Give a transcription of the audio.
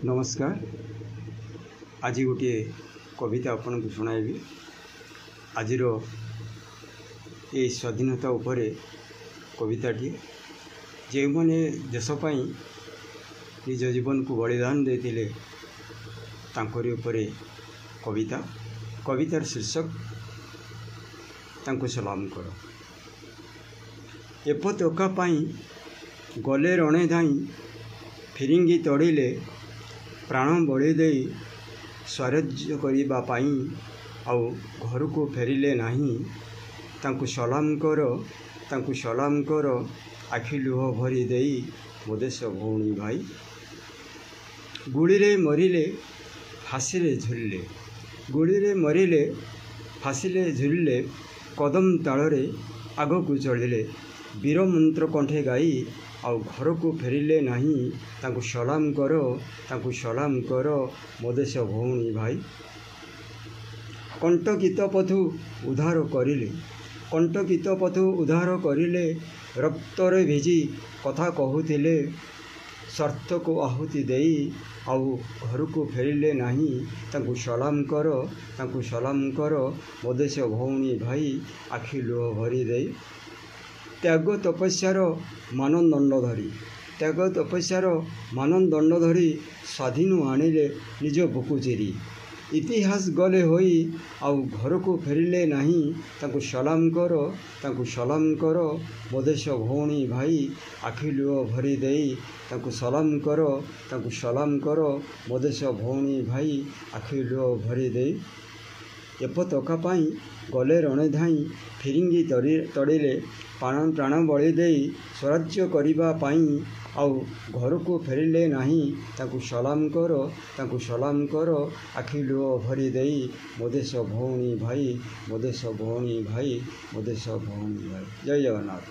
नमस्कार। आज गोटे कविता आपन को सुनाइबी। आज ये स्वाधीनता उपरे कविताटी जे मैंने देशपाई निज जीवन को बलिदान देते तांकरी उपरे कविता कवितार शीर्षक तांको सलाम कर। एपत ओका पाई गले रणे धाई फिरिंगी तड़िले प्राण बड़ी दे स्वराज्य करबा पाई आउ घर को फेरिले नहीं तांको सलाम कर आखि लुह भरी दे मो देश भौणी भाई। गुड़ी रे मरिले फांसी रे झुलिले गुड़ी रे मरिले फांसी रे झुलिले कदम ताଳରେ आगକୁ चढ़िले वीर मंत्र कंठे गाई आउ घर को फेरिले नहीं तांको सलाम कर मो देश भौणी भाई। कंटकित पथु उद्धार करिले रक्तरे भिजी कथा कहूतिले स्वार्थ को आहुति देई आउ घर को फेरिले नहीं तांको सलाम कर मो देश भौणी भाई आखि लुह भरी दे। त्याग तपस्यार मानदंड धरी स्वाधीन आनिले निज बुकु चिरी इतिहास गले होई आउ घर को फेरिले नहीं तांको सलाम कर मो देश भौणी भाई आखि लुह भरी दे। तांको सलाम कर मो देश भौणी भाई आखि लुह भरी दे। एपत ओका पाई गले रणे धाई फिरिंगी तड़िले प्राण बड़ी दे स्वराज्य करबा पाई आउ घर को फेरिले नहीं तांको सलाम कर आखि लुह भरी दे मो देश भौणी भाई। जय जगन्नाथ।